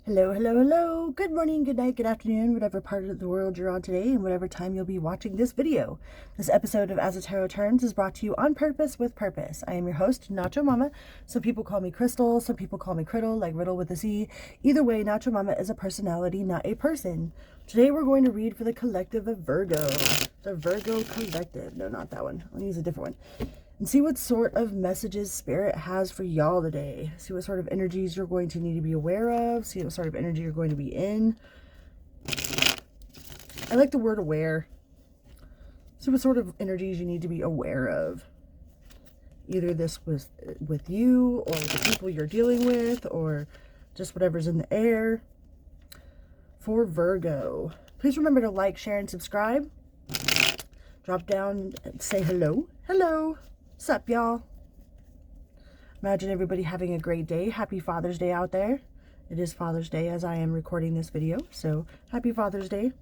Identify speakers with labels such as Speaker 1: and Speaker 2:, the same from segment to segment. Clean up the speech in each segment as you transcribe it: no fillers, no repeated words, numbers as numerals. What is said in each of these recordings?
Speaker 1: Hello, hello, hello. Good morning, good night, good afternoon, whatever part of the world you're on today and whatever time you'll be watching this video. This episode of As the Tarot Turns is brought to you on purpose with purpose. I am your host, Nacho Mama. Some people call me Crystal, some people call me Criddle, like Riddle with a C. Either way, Nacho Mama is a personality, not a person. Today we're going to read for the collective of Virgo. The Virgo collective. No, not that one. I'll use a different one. And see what sort of messages Spirit has for y'all today. See what sort of energies you're going to need to be aware of. See what sort of energy you're going to be in. I like the word aware. See what sort of energies you need to be aware of. Either this was with you or the people you're dealing with or just whatever's in the air. For Virgo. Please remember to like, share, and subscribe. Drop down and say hello. Hello. Sup, y'all? Imagine everybody having a great day. Happy Father's Day out there. It is Father's Day as I am recording this video, so happy Father's Day.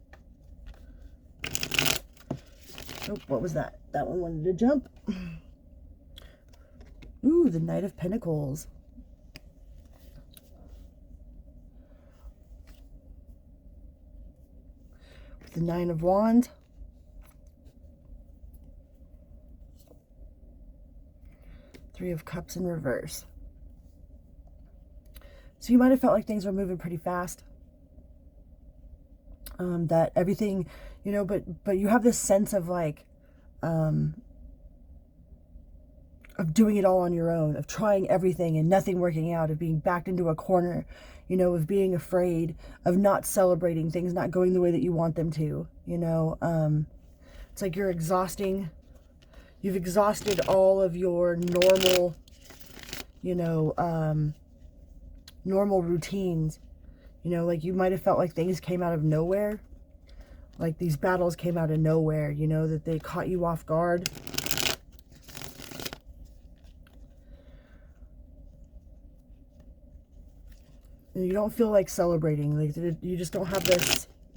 Speaker 1: Oh, what was that? That one wanted to jump. Ooh, the Knight of Pentacles. With the Nine of Wands. Three of Cups in reverse. So you might have felt like things were moving pretty fast. That everything, you know, but you have this sense of like, of doing it all on your own, of trying everything and nothing working out, of being backed into a corner, you know, of being afraid, of not celebrating things, not going the way that you want them to, you know. It's like you're exhausting. You've exhausted all of your normal, you know, normal routines. You know, like you might have felt like things came out of nowhere. Like these battles came out of nowhere, you know, that they caught you off guard. And you don't feel like celebrating. Like you just don't have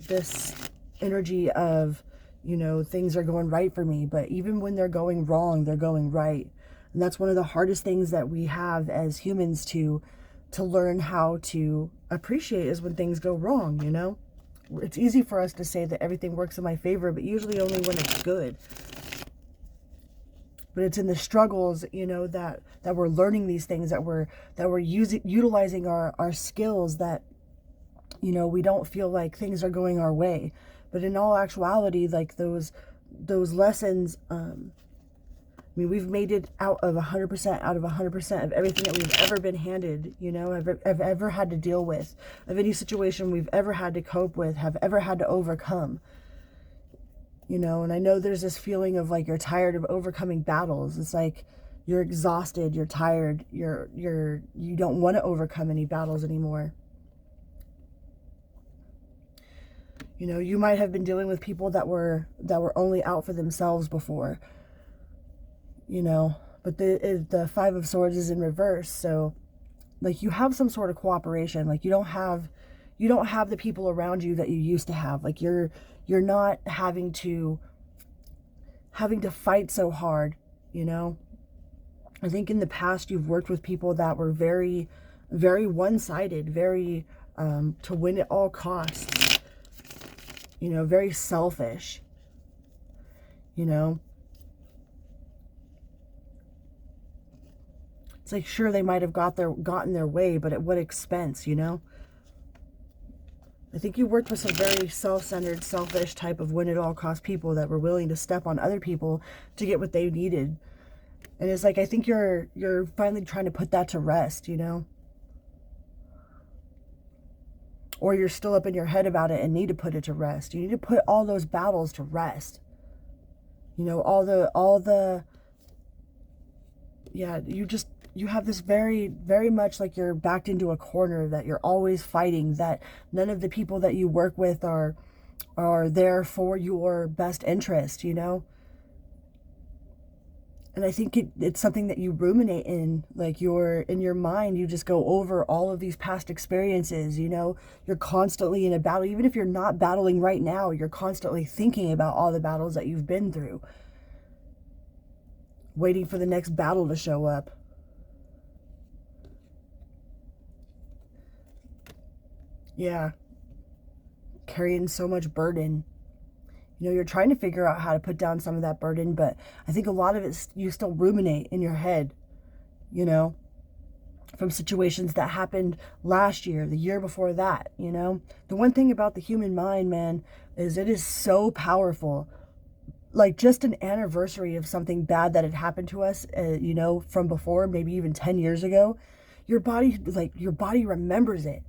Speaker 1: this energy of, you know, things are going right for me. But even when they're going wrong, they're going right. And that's one of the hardest things that we have as humans to learn how to appreciate is when things go wrong, you know. It's easy for us to say that everything works in my favor, but usually only when it's good. But it's in the struggles, you know, that we're learning these things, that we're utilizing our skills, that, you know, we don't feel like things are going our way. But in all actuality, like those lessons, I mean, we've made it out of 100% out of 100% of everything that we've ever been handed, you know, have ever had to deal with, of any situation we've ever had to cope with, have ever had to overcome, you know. And I know there's this feeling of like you're tired of overcoming battles. It's like you're exhausted, you're tired, you don't want to overcome any battles anymore. You know, you might have been dealing with people that were only out for themselves before. You know, but the Five of Swords is in reverse, so like you have some sort of cooperation. Like you don't have the people around you that you used to have. Like you're not having to fight so hard, you know. I think in the past you've worked with people that were very, very one-sided, very to win at all costs, you know, very selfish, you know. It's like, sure, they might have gotten their way, but at what expense, you know? I think you worked with some very self-centered, selfish type of win-at-all-cost people that were willing to step on other people to get what they needed. And it's like, I think you're finally trying to put that to rest, you know? Or you're still up in your head about it and need to put it to rest. You need to put all those battles to rest. You know, all the yeah, you have this very, very much like you're backed into a corner, that you're always fighting, that none of the people that you work with are there for your best interest, you know? And I think it's something that you ruminate in, like in your mind, you just go over all of these past experiences, you know? You're constantly in a battle. Even if you're not battling right now, you're constantly thinking about all the battles that you've been through, waiting for the next battle to show up. Yeah. Carrying so much burden. You know, you're trying to figure out how to put down some of that burden, but I think a lot of it you still ruminate in your head, you know, from situations that happened last year, the year before that, you know. The one thing about the human mind, man, is it is so powerful. Like just an anniversary of something bad that had happened to us, you know, from before, maybe even 10 years ago, your body, like your body remembers it.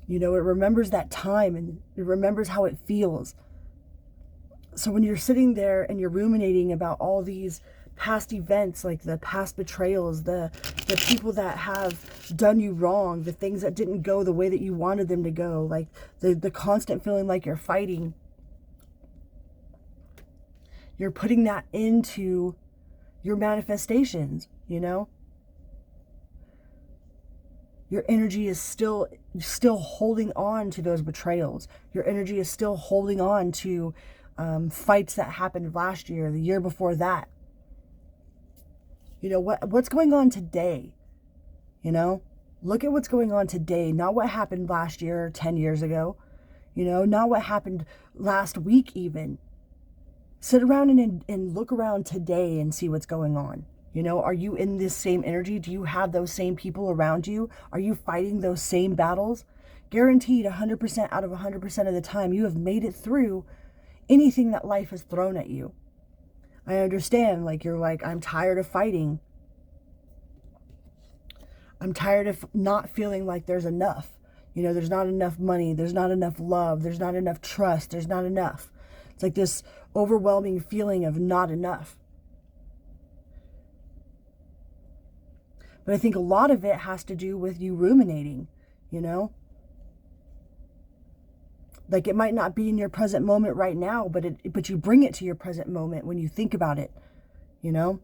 Speaker 1: You know, it remembers that time and it remembers how it feels. So when you're sitting there and you're ruminating about all these past events, like the past betrayals, the people that have done you wrong, the things that didn't go the way that you wanted them to go, like the constant feeling like you're fighting, you're putting that into your manifestations, you know? Your energy is still holding on to those betrayals. Your energy is still holding on to fights that happened last year, the year before that. You know, what's going on today? You know, look at what's going on today, not what happened last year or 10 years ago. You know, not what happened last week even. Sit around and look around today and see what's going on. You know, are you in this same energy? Do you have those same people around you? Are you fighting those same battles? Guaranteed 100% out of 100% of the time, you have made it through anything that life has thrown at you. I understand, like, you're like, I'm tired of fighting. I'm tired of not feeling like there's enough. You know, there's not enough money. There's not enough love. There's not enough trust. There's not enough. It's like this overwhelming feeling of not enough. But I think a lot of it has to do with you ruminating, you know? Like it might not be in your present moment right now, but you bring it to your present moment when you think about it, you know?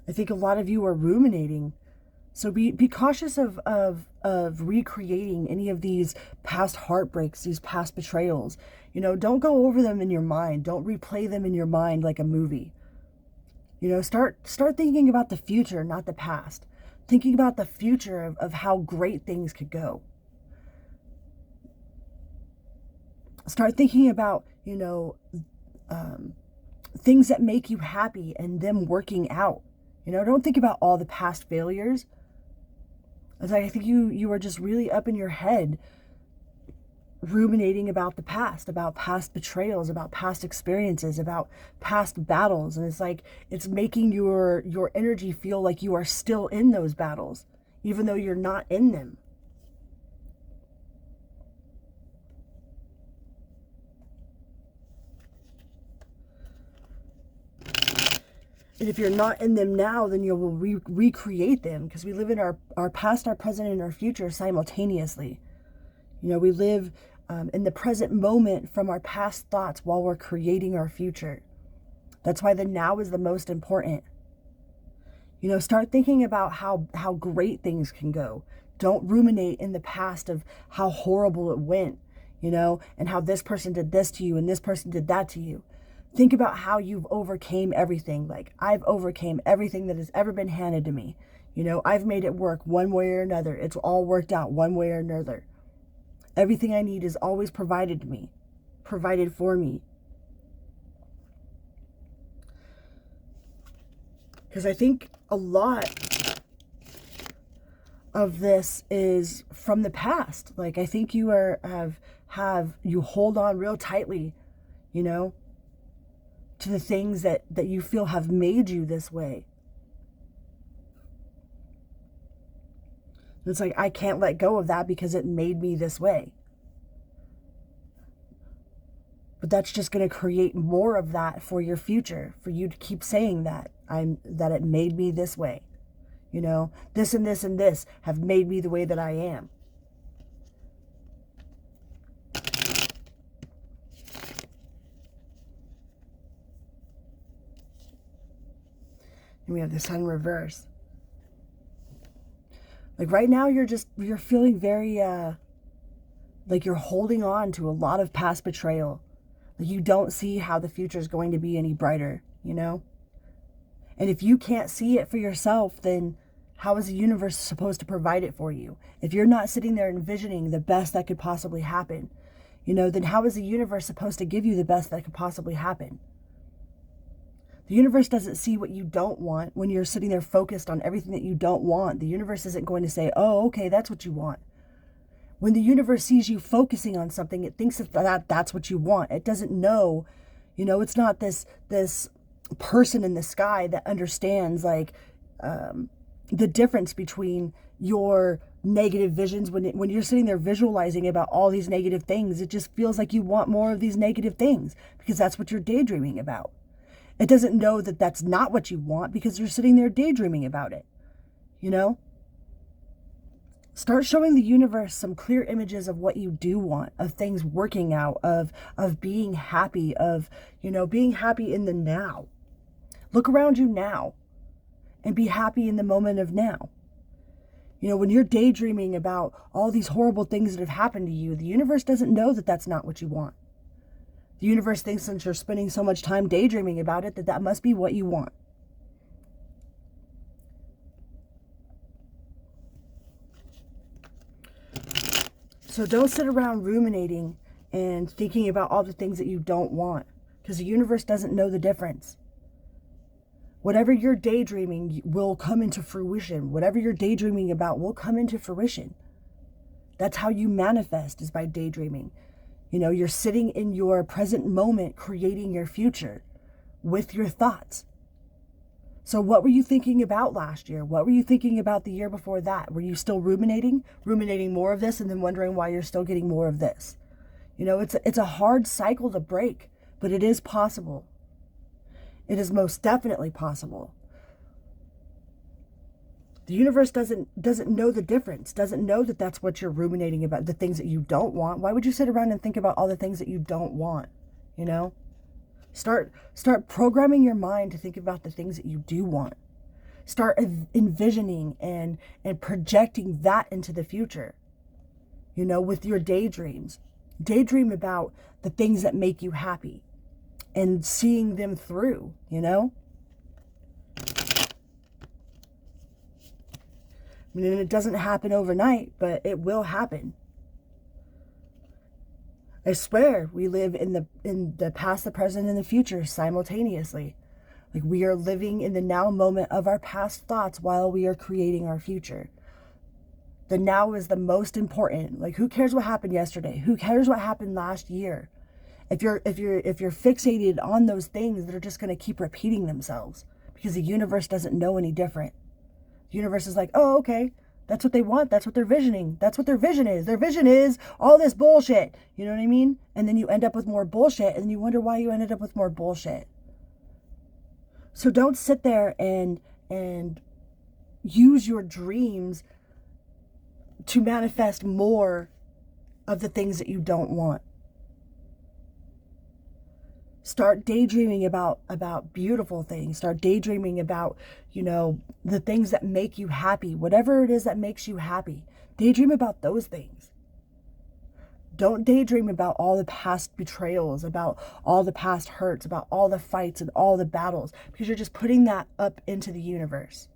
Speaker 1: I think a lot of you are ruminating. So be cautious of recreating any of these past heartbreaks, these past betrayals. You know, don't go over them in your mind. Don't replay them in your mind like a movie. You know, start thinking about the future, not the past. Thinking about the future of how great things could go. Start thinking about, you know, things that make you happy and them working out. You know, don't think about all the past failures. It's like I think you are just really up in your head ruminating about the past, about past betrayals, about past experiences, about past battles. And it's like it's making your energy feel like you are still in those battles, even though you're not in them. And if you're not in them now, then you will recreate them, because we live in our past, our present, and our future simultaneously. You know, we live in the present moment from our past thoughts while we're creating our future. That's why the now is the most important. You know, start thinking about how great things can go. Don't ruminate in the past of how horrible it went, you know, and how this person did this to you and this person did that to you. Think about how you've overcame everything. Like, I've overcame everything that has ever been handed to me. You know, I've made it work one way or another. It's all worked out one way or another. Everything I need is always provided to me, provided for me. Because I think a lot of this is from the past. Like, I think you you hold on real tightly, you know, to the things that you feel have made you this way. It's like, I can't let go of that because it made me this way. But that's just going to create more of that for your future, for you to keep saying that it made me this way. You know, this and this and this have made me the way that I am. And we have the sun reverse. Like right now, you're feeling very, like you're holding on to a lot of past betrayal. Like you don't see how the future is going to be any brighter, you know? And if you can't see it for yourself, then how is the universe supposed to provide it for you? If you're not sitting there envisioning the best that could possibly happen, then how is the universe supposed to give you the best that could possibly happen? The universe doesn't see what you don't want when you're sitting there focused on everything that you don't want. The universe isn't going to say, oh, okay, that's what you want. When the universe sees you focusing on something, it thinks that's what you want. It doesn't know, it's not this person in the sky that understands the difference between your negative visions. When you're sitting there visualizing about all these negative things, it just feels like you want more of these negative things because that's what you're daydreaming about. It doesn't know that that's not what you want because you're sitting there daydreaming about it. Start showing the universe some clear images of what you do want, of things working out, of being happy, of, being happy in the now. Look around you now and be happy in the moment of now. When you're daydreaming about all these horrible things that have happened to you, the universe doesn't know that that's not what you want. The universe thinks since you're spending so much time daydreaming about it, that must be what you want. So don't sit around ruminating and thinking about all the things that you don't want, because the universe doesn't know the difference. Whatever you're daydreaming will come into fruition. Whatever you're daydreaming about will come into fruition. That's how you manifest, is by daydreaming. You're sitting in your present moment, creating your future with your thoughts. So what were you thinking about last year? What were you thinking about the year before that? Were you still ruminating more of this and then wondering why you're still getting more of this? It's a hard cycle to break, but it is possible. It is most definitely possible. The universe doesn't know the difference, doesn't know that that's what you're ruminating about, the things that you don't want. Why would you sit around and think about all the things that you don't want? Start programming your mind to think about the things that you do want. Start envisioning and projecting that into the future, with your daydreams. Daydream about the things that make you happy and seeing them through, it doesn't happen overnight, but it will happen. I swear we live in the past, the present, and the future simultaneously. We are living in the now moment of our past thoughts while we are creating our future. The now is the most important. Who cares what happened yesterday? Who cares what happened last year? If you're fixated on those things that are just going to keep repeating themselves, because the universe doesn't know any different. The universe is like, oh, okay, that's what they want. That's what they're visioning. That's what their vision is. Their vision is all this bullshit. You know what I mean? And then you end up with more bullshit, and then you wonder why you ended up with more bullshit. So don't sit there and use your dreams to manifest more of the things that you don't want. Start daydreaming about beautiful things. Start daydreaming about, the things that make you happy. Whatever it is that makes you happy. Daydream about those things. Don't daydream about all the past betrayals, about all the past hurts, about all the fights and all the battles, because you're just putting that up into the universe.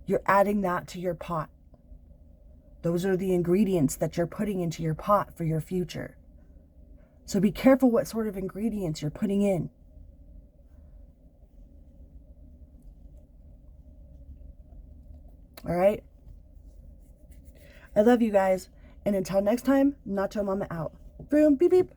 Speaker 1: You're adding that to your pot. Those are the ingredients that you're putting into your pot for your future. So be careful what sort of ingredients you're putting in. All right? I love you guys. And until next time, Nacho Mama out. Boom, beep, beep.